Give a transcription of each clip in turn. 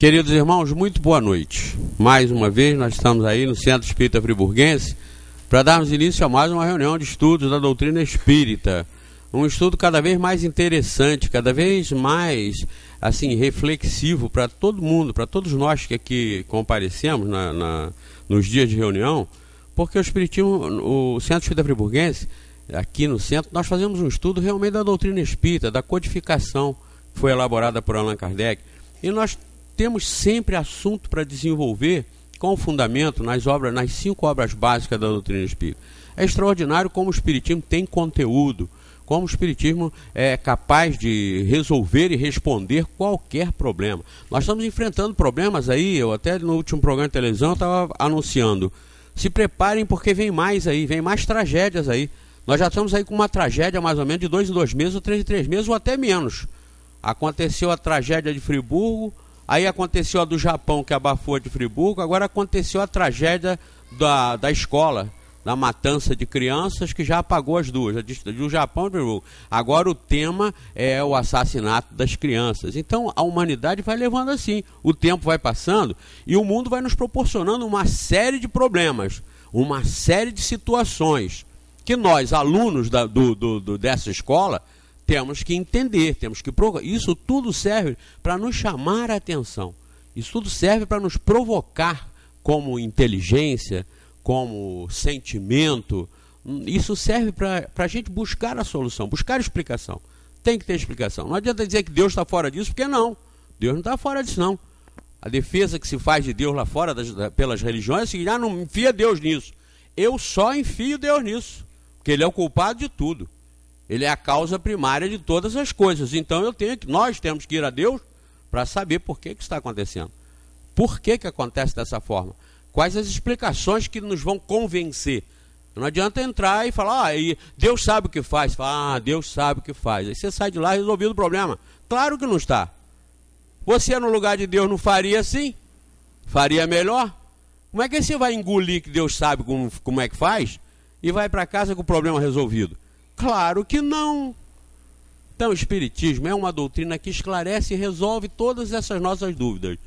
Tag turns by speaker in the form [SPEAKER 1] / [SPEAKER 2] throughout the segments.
[SPEAKER 1] Queridos irmãos, muito boa noite. Mais uma vez nós estamos aí no Centro Espírita Friburguense para darmos início a mais uma reunião de estudos da doutrina espírita. Um estudo cada vez mais interessante, cada vez mais assim reflexivo para todo mundo, para todos nós que aqui comparecemos nos dias de reunião, porque o Espiritismo, o Centro Espírita Friburguense, aqui no centro, nós fazemos um estudo realmente da doutrina espírita, da codificação que foi elaborada por Allan Kardec, e nós temos sempre assunto para desenvolver com fundamento nas 5 obras básicas da doutrina espírita. É extraordinário como o Espiritismo tem conteúdo, como o Espiritismo é capaz de resolver e responder qualquer problema. Nós estamos enfrentando problemas aí, eu até no último programa de televisão estava anunciando, se preparem porque vem mais aí, vem mais tragédias aí. Nós já estamos aí com uma tragédia mais ou menos de 2 em 2 meses, ou 3 em 3 meses, ou até menos. Aconteceu a tragédia de Friburgo, aí aconteceu a do Japão, que abafou a de Friburgo, agora aconteceu a tragédia da escola, da matança de crianças, que já apagou as duas, a do Japão e do Friburgo. Agora o tema é o assassinato das crianças. Então a humanidade vai levando assim, o tempo vai passando e o mundo vai nos proporcionando uma série de problemas, uma série de situações que nós, alunos dessa escola, temos que entender, temos que provocar. Isso tudo serve para nos chamar a atenção. Isso tudo serve para nos provocar como inteligência, como sentimento. Isso serve para a gente buscar a solução, buscar explicação. Tem que ter explicação. Não adianta dizer que Deus está fora disso, porque não. Deus não está fora disso, não. A defesa que se faz de Deus lá fora pelas religiões é a seguinte: não enfia Deus nisso. Eu só enfio Deus nisso, porque Ele é o culpado de tudo. Ele é a causa primária de todas as coisas. Então nós temos que ir a Deus para saber por que está acontecendo. Por que acontece dessa forma? Quais as explicações que nos vão convencer? Não adianta entrar e falar, Deus sabe o que faz. Fala, Deus sabe o que faz. Aí você sai de lá resolvido o problema. Claro que não está. Você no lugar de Deus não faria assim? Faria melhor? Como é que você vai engolir que Deus sabe como é que faz e vai para casa com o problema resolvido? Claro que não. Então o Espiritismo é uma doutrina que esclarece e resolve todas essas nossas dúvidas.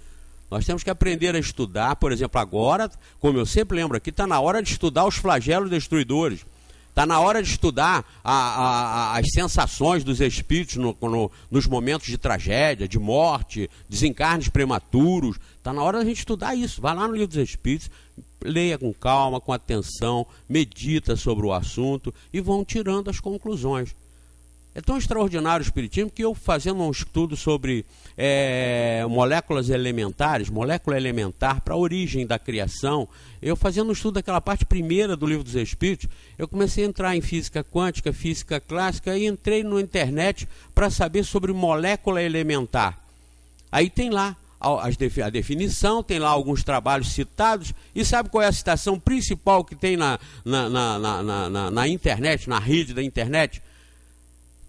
[SPEAKER 1] Nós temos que aprender a estudar, por exemplo, agora, como eu sempre lembro aqui, está na hora de estudar os flagelos destruidores. Está na hora de estudar as sensações dos espíritos nos momentos de tragédia, de morte, desencarnes prematuros. Está na hora da gente estudar isso. Vai lá no Livro dos Espíritos, leia com calma, com atenção, medita sobre o assunto e vão tirando as conclusões. É tão extraordinário o Espiritismo que eu, fazendo um estudo sobre moléculas elementares, molécula elementar para a origem da criação, eu fazendo um estudo daquela parte primeira do Livro dos Espíritos, eu comecei a entrar em física quântica, física clássica e entrei na internet para saber sobre molécula elementar. Aí tem lá a definição, tem lá alguns trabalhos citados, e sabe qual é a citação principal que tem na internet, na rede da internet?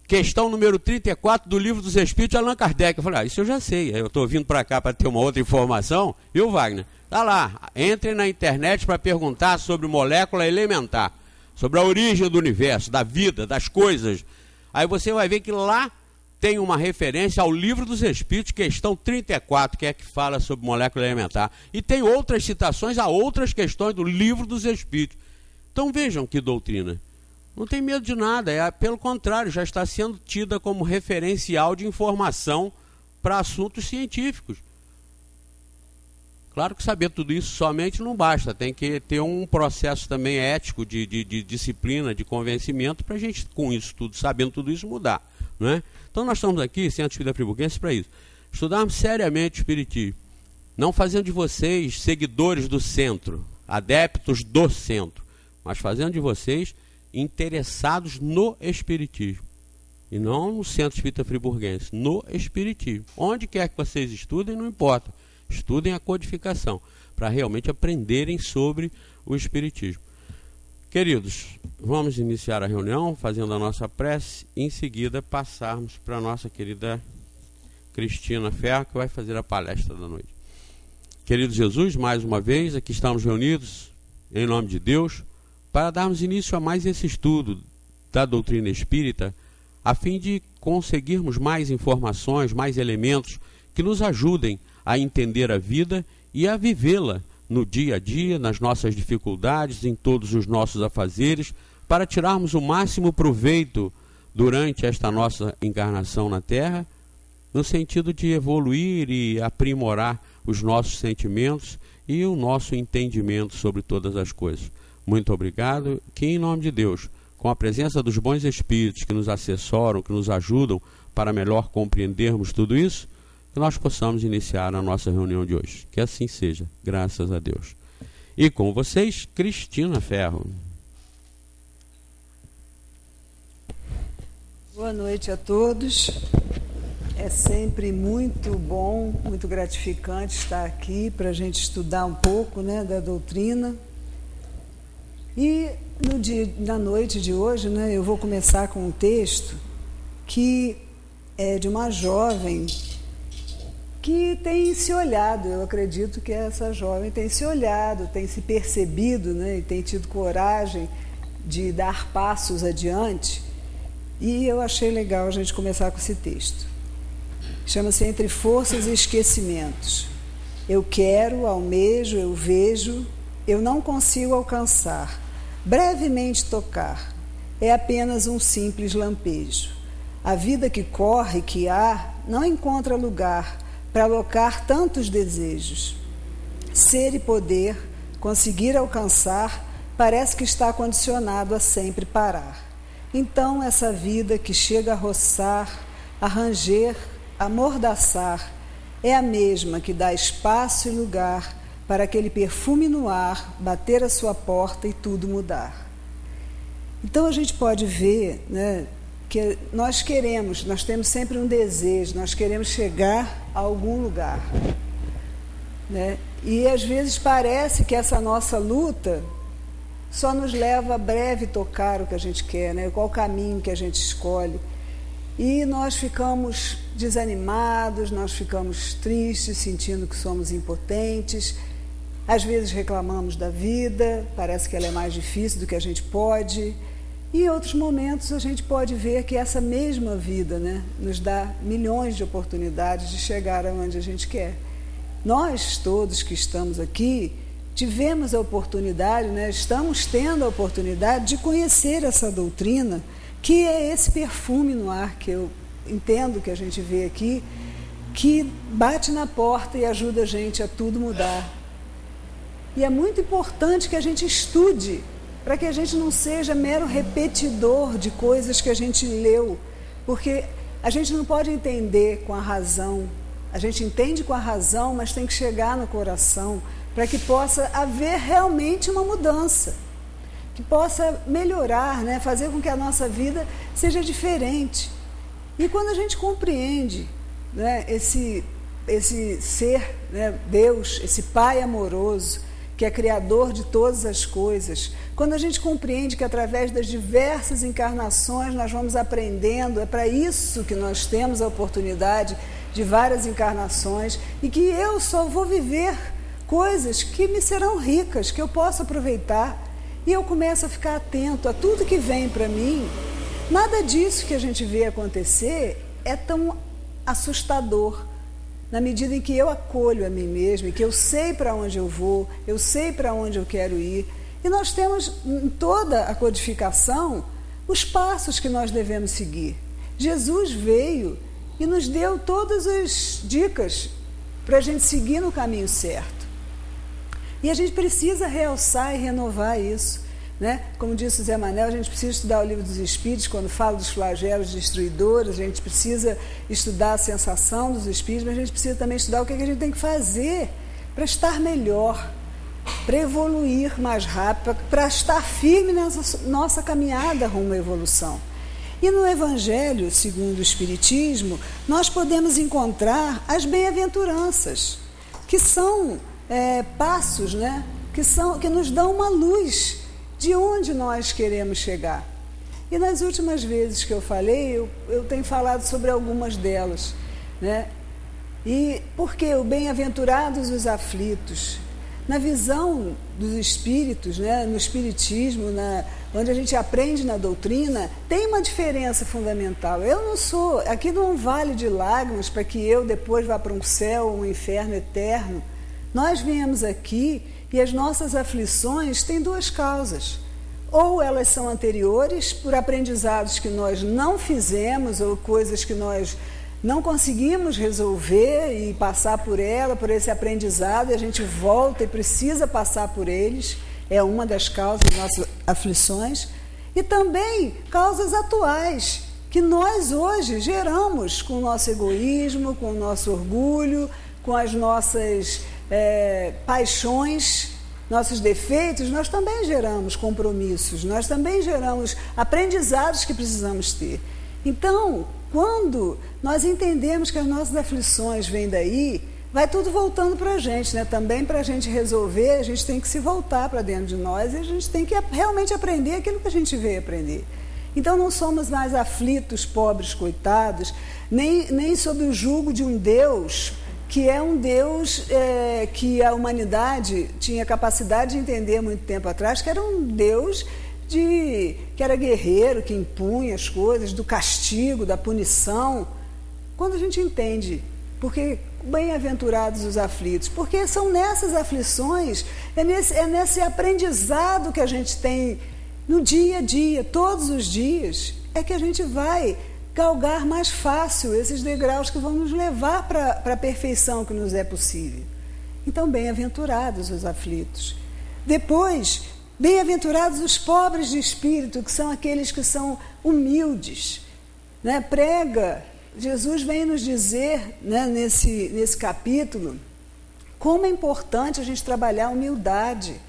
[SPEAKER 1] Questão número 34 do Livro dos Espíritos, Allan Kardec. Eu falei, isso eu já sei, eu estou vindo para cá para ter uma outra informação, viu, Wagner? Está lá, entre na internet para perguntar sobre molécula elementar, sobre a origem do universo, da vida, das coisas. Aí você vai ver que lá tem uma referência ao Livro dos Espíritos, questão 34, que é que fala sobre molécula elementar. E tem outras citações a outras questões do Livro dos Espíritos. Então vejam que doutrina. Não tem medo de nada, pelo contrário, já está sendo tida como referencial de informação para assuntos científicos. Claro que saber tudo isso somente não basta, tem que ter um processo também ético de disciplina, de convencimento, para a gente, com isso tudo, sabendo tudo isso, mudar. Não é? Então nós estamos aqui, Centro Espírita Friburguense, para isso. Estudarmos seriamente o Espiritismo, não fazendo de vocês seguidores do centro, adeptos do centro, mas fazendo de vocês interessados no Espiritismo. E não no Centro Espírita Friburguense, no Espiritismo. Onde quer que vocês estudem, não importa. Estudem a codificação, para realmente aprenderem sobre o Espiritismo. Queridos, vamos iniciar a reunião fazendo a nossa prece e em seguida passarmos para a nossa querida Cristina Ferro, que vai fazer a palestra da noite. Querido Jesus, mais uma vez, aqui estamos reunidos em nome de Deus, para darmos início a mais esse estudo da doutrina espírita, a fim de conseguirmos mais informações, mais elementos que nos ajudem a entender a vida e a vivê-la no dia a dia, nas nossas dificuldades, em todos os nossos afazeres, para tirarmos o máximo proveito durante esta nossa encarnação na Terra, no sentido de evoluir e aprimorar os nossos sentimentos e o nosso entendimento sobre todas as coisas. Muito obrigado, que em nome de Deus, com a presença dos bons espíritos que nos assessoram, que nos ajudam para melhor compreendermos tudo isso, que nós possamos iniciar a nossa reunião de hoje. Que assim seja, graças a Deus. E com vocês, Cristina Ferro.
[SPEAKER 2] Boa noite a todos. É sempre muito bom, muito gratificante estar aqui para a gente estudar um pouco, né, da doutrina. E na noite de hoje, né, eu vou começar com um texto que é de uma jovem que tem se olhado. Eu acredito que essa jovem tem se olhado, tem se percebido, né, e tem tido coragem de dar passos adiante. E eu achei legal a gente começar com esse texto. Chama-se Entre Forças e Esquecimentos. Eu quero, almejo, eu vejo, eu não consigo alcançar. Brevemente tocar. É apenas um simples lampejo. A vida que corre, que há, não encontra lugar para alocar tantos desejos. Ser e poder, conseguir alcançar, parece que está condicionado a sempre parar. Então, essa vida que chega a roçar, a ranger, a mordaçar, é a mesma que dá espaço e lugar para aquele perfume no ar bater a sua porta e tudo mudar. Então, a gente pode ver, né, que nós temos sempre um desejo, nós queremos chegar a algum lugar, né? E às vezes parece que essa nossa luta só nos leva a breve tocar o que a gente quer, né? Qual o caminho que a gente escolhe. E nós ficamos desanimados, nós ficamos tristes, sentindo que somos impotentes. Às vezes reclamamos da vida, parece que ela é mais difícil do que a gente pode. E em outros momentos a gente pode ver que essa mesma vida, né, nos dá milhões de oportunidades de chegar aonde a gente quer. Nós todos que estamos aqui tivemos a oportunidade, né, estamos tendo a oportunidade de conhecer essa doutrina, que é esse perfume no ar que eu entendo que a gente vê aqui, que bate na porta e ajuda a gente a tudo mudar. E é muito importante que a gente estude, para que a gente não seja mero repetidor de coisas que a gente leu, porque a gente não pode entender com a razão. A gente entende com a razão, mas tem que chegar no coração, para que possa haver realmente uma mudança, que possa melhorar, né? Fazer com que a nossa vida seja diferente. E quando a gente compreende, né, esse ser, né, Deus, esse Pai amoroso, que é criador de todas as coisas, quando a gente compreende que através das diversas encarnações nós vamos aprendendo, é para isso que nós temos a oportunidade de várias encarnações, e que eu só vou viver coisas que me serão ricas, que eu posso aproveitar, e eu começo a ficar atento a tudo que vem para mim. Nada disso que a gente vê acontecer é tão assustador, na medida em que eu acolho a mim mesma, e que eu sei para onde eu vou, eu sei para onde eu quero ir. E nós temos em toda a codificação os passos que nós devemos seguir. Jesus veio e nos deu todas as dicas para a gente seguir no caminho certo. E a gente precisa realçar e renovar isso, né? Como disse o Zé Manel, a gente precisa estudar o Livro dos Espíritos, quando fala dos flagelos destruidores, a gente precisa estudar a sensação dos espíritos, mas a gente precisa também estudar o que a gente tem que fazer para estar melhor, para evoluir mais rápido, para estar firme nessa nossa caminhada rumo à evolução. E no Evangelho, segundo o Espiritismo, nós podemos encontrar as bem-aventuranças, que são passos, né, que nos dão uma luz de onde nós queremos chegar. E nas últimas vezes que eu falei, eu tenho falado sobre algumas delas, né? E porque o bem-aventurados os aflitos, na visão dos espíritos, né, no espiritismo, onde a gente aprende na doutrina, tem uma diferença fundamental. Eu não sou, aqui não é um vale de lágrimas para que eu depois vá para um céu, um inferno eterno. Nós viemos aqui e as nossas aflições têm duas causas. Ou elas são anteriores, por aprendizados que nós não fizemos, ou coisas que nós não conseguimos resolver e passar por ela, por esse aprendizado, e a gente volta e precisa passar por eles, é uma das causas das nossas aflições, e também causas atuais, que nós hoje geramos com o nosso egoísmo, com o nosso orgulho, com as nossas paixões, nossos defeitos, nós também geramos compromissos, nós também geramos aprendizados que precisamos ter. Então, quando nós entendemos que as nossas aflições vêm daí, vai tudo voltando para a gente, né? Também para a gente resolver, a gente tem que se voltar para dentro de nós e a gente tem que realmente aprender aquilo que a gente veio aprender. Então não somos mais aflitos, pobres, coitados, nem sob o jugo de um Deus que é um Deus que a humanidade tinha capacidade de entender muito tempo atrás, que era um Deus que era guerreiro, que impunha as coisas, do castigo, da punição. Quando a gente entende, porque bem-aventurados os aflitos, porque são nessas aflições, é nesse aprendizado que a gente tem no dia a dia, todos os dias, é que a gente vai galgar mais fácil esses degraus que vão nos levar para a perfeição que nos é possível. Então, bem-aventurados os aflitos. Depois, bem-aventurados os pobres de espírito, que são aqueles que são humildes, né? Jesus vem nos dizer, né, nesse capítulo, como é importante a gente trabalhar a humildade,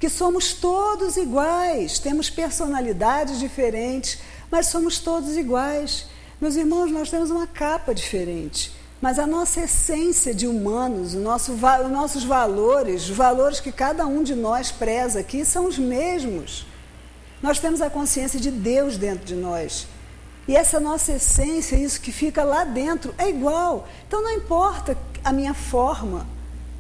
[SPEAKER 2] que somos todos iguais, temos personalidades diferentes, mas somos todos iguais. Meus irmãos, nós temos uma capa diferente, mas a nossa essência de humanos, os nossos valores, os valores que cada um de nós preza aqui, são os mesmos. Nós temos a consciência de Deus dentro de nós. E essa nossa essência, isso que fica lá dentro, é igual. Então não importa a minha forma,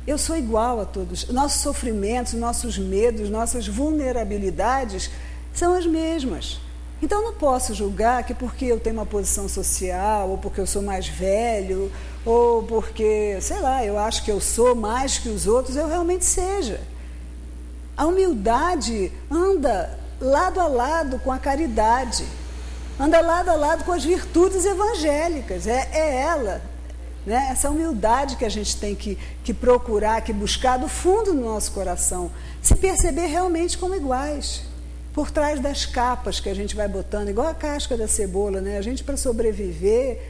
[SPEAKER 2] eu sou igual a todos. Nossos sofrimentos, nossos medos, nossas vulnerabilidades são as mesmas. Então não posso julgar que porque eu tenho uma posição social, ou porque eu sou mais velho, ou porque, sei lá, eu acho que eu sou mais que os outros, eu realmente seja. A humildade anda lado a lado com a caridade, anda lado a lado com as virtudes evangélicas, é ela, né? Essa humildade que a gente tem que procurar, que buscar do fundo do nosso coração, se perceber realmente como iguais. Por trás das capas que a gente vai botando, igual a casca da cebola, né? A gente, para sobreviver,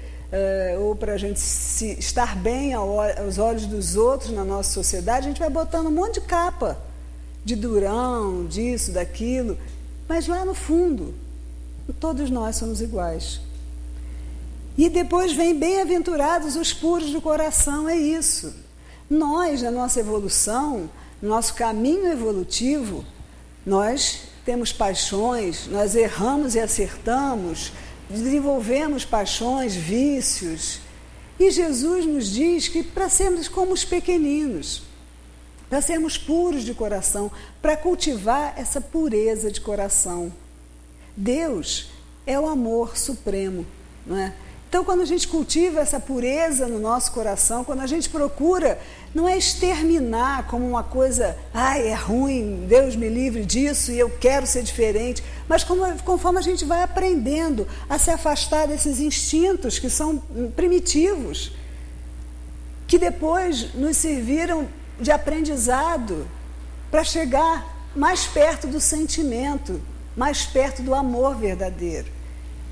[SPEAKER 2] ou para a gente estar bem aos olhos dos outros na nossa sociedade, a gente vai botando um monte de capa, de durão, disso, daquilo, mas lá no fundo, todos nós somos iguais. E depois vem bem-aventurados os puros do coração, é isso. Nós, na nossa evolução, no nosso caminho evolutivo, nós temos paixões, nós erramos e acertamos, desenvolvemos paixões, vícios. E Jesus nos diz que para sermos como os pequeninos, para sermos puros de coração, para cultivar essa pureza de coração. Deus é o amor supremo, não é? Então, quando a gente cultiva essa pureza no nosso coração, quando a gente procura, não é exterminar como uma coisa, é ruim, Deus me livre disso e eu quero ser diferente, mas conforme a gente vai aprendendo a se afastar desses instintos que são primitivos, que depois nos serviram de aprendizado para chegar mais perto do sentimento, mais perto do amor verdadeiro.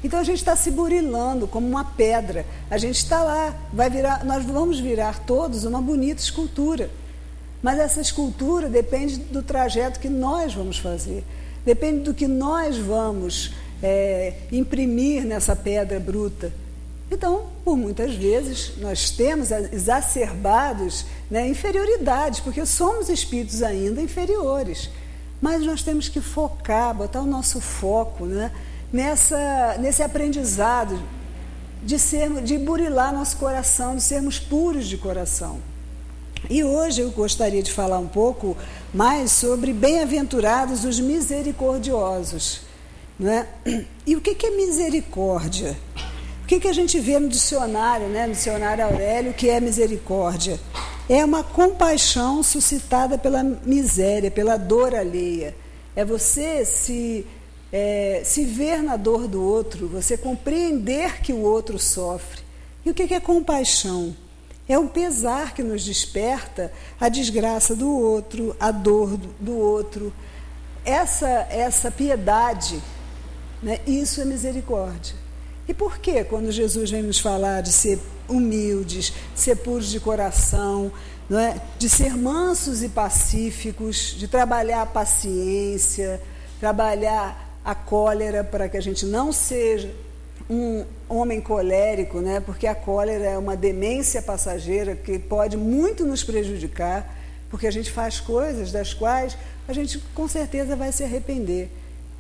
[SPEAKER 2] Então a gente está se burilando como uma pedra. A gente está lá, nós vamos virar todos uma bonita escultura. Mas essa escultura depende do trajeto que nós vamos fazer. Depende do que nós vamos imprimir nessa pedra bruta. Então, por muitas vezes, nós temos exacerbados, né, inferioridades, porque somos espíritos ainda inferiores. Mas nós temos que focar, botar o nosso foco, né, nesse aprendizado de burilar nosso coração, de sermos puros de coração. E hoje eu gostaria de falar um pouco mais sobre bem-aventurados os misericordiosos, não é? E o que é misericórdia? O que a gente vê no dicionário, né? No dicionário Aurélio, que é misericórdia? É uma compaixão suscitada pela miséria, pela dor alheia. É você se ver na dor do outro, você compreender que o outro sofre. E o que é compaixão? É um pesar que nos desperta a desgraça do outro, a dor do outro. Essa piedade, né? Isso é misericórdia. E por que, quando Jesus vem nos falar de ser humildes, ser puros de coração, não é? De ser mansos e pacíficos, de trabalhar a paciência, trabalhar a cólera para que a gente não seja um homem colérico, né? Porque a cólera é uma demência passageira que pode muito nos prejudicar, porque a gente faz coisas das quais a gente com certeza vai se arrepender.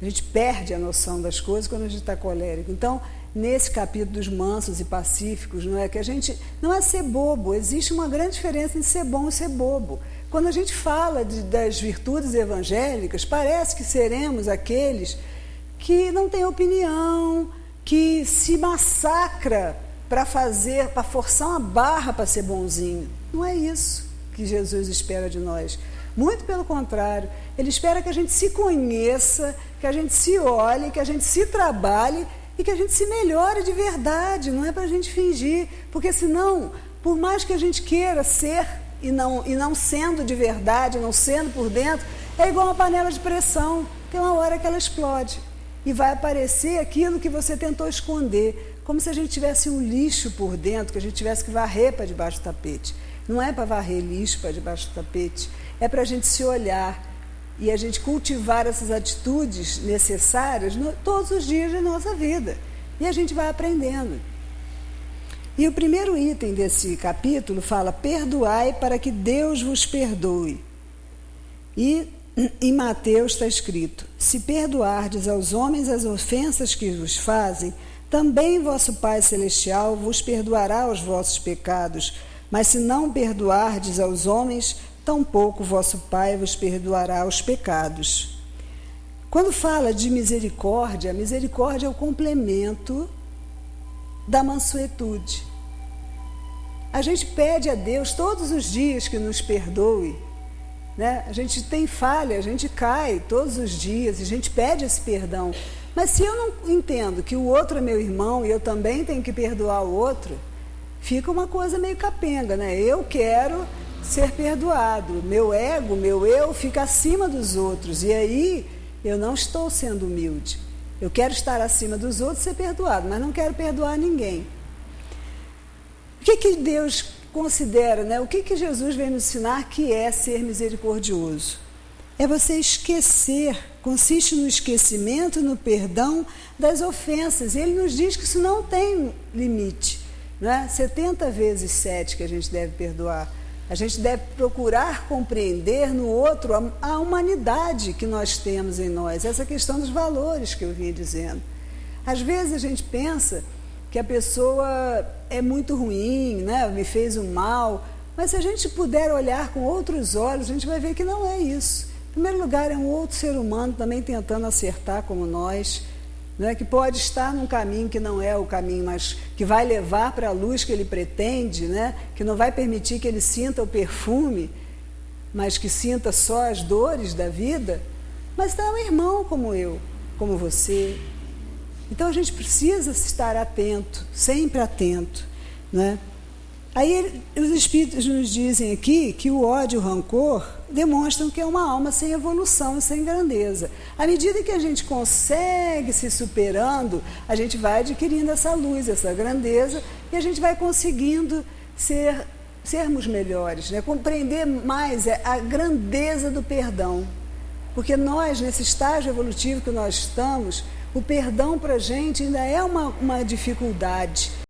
[SPEAKER 2] A gente perde a noção das coisas quando a gente está colérico. Então, nesse capítulo dos mansos e pacíficos, não é que a gente não é ser bobo, existe uma grande diferença entre ser bom e ser bobo. Quando a gente fala das virtudes evangélicas, parece que seremos aqueles que não têm opinião, que se massacra para forçar uma barra para ser bonzinho. Não é isso que Jesus espera de nós. Muito pelo contrário, Ele espera que a gente se conheça, que a gente se olhe, que a gente se trabalhe e que a gente se melhore de verdade, não é para a gente fingir, porque senão, por mais que a gente queira ser e não sendo de verdade, não sendo por dentro, é igual uma panela de pressão, tem uma hora que ela explode e vai aparecer aquilo que você tentou esconder, como se a gente tivesse um lixo por dentro, que a gente tivesse que varrer para debaixo do tapete. Não é para varrer lixo para debaixo do tapete, é para a gente se olhar e a gente cultivar essas atitudes necessárias todos os dias da nossa vida. E a gente vai aprendendo. E o primeiro item desse capítulo fala: perdoai para que Deus vos perdoe. E em Mateus está escrito: se perdoardes aos homens as ofensas que vos fazem, também vosso Pai Celestial vos perdoará os vossos pecados. Mas se não perdoardes aos homens, tampouco vosso Pai vos perdoará os pecados. Quando fala de misericórdia, a misericórdia é o complemento da mansuetude. A gente pede a Deus todos os dias que nos perdoe, né? A gente tem falha, a gente cai todos os dias, a gente pede esse perdão. Mas se eu não entendo que o outro é meu irmão e eu também tenho que perdoar o outro, fica uma coisa meio capenga, né? Eu quero ser perdoado, meu ego, meu eu fica acima dos outros, e aí eu não estou sendo humilde. Eu quero estar acima dos outros e ser perdoado, mas não quero perdoar ninguém. O que Deus considera, né? O que Jesus vem nos ensinar que é ser misericordioso? É você esquecer, consiste no esquecimento e no perdão das ofensas. E Ele nos diz que isso não tem limite, não é? 70 vezes 7 que a gente deve perdoar. A gente deve procurar compreender no outro a humanidade que nós temos em nós, essa questão dos valores que eu vinha dizendo. Às vezes a gente pensa que a pessoa é muito ruim, né? Me fez um mal, mas se a gente puder olhar com outros olhos, a gente vai ver que não é isso. Em primeiro lugar, é um outro ser humano também tentando acertar como nós, né? Que pode estar num caminho que não é o caminho, mas que vai levar para a luz que ele pretende, né? Que não vai permitir que ele sinta o perfume, mas que sinta só as dores da vida. Mas está um irmão como eu, como você. Então a gente precisa estar atento, sempre atento, né? Aí os Espíritos nos dizem aqui que o ódio e o rancor demonstram que é uma alma sem evolução e sem grandeza. À medida que a gente consegue se superando, a gente vai adquirindo essa luz, essa grandeza, e a gente vai conseguindo sermos melhores, né? Compreender mais a grandeza do perdão. Porque nós, nesse estágio evolutivo que nós estamos, o perdão para a gente ainda é uma dificuldade.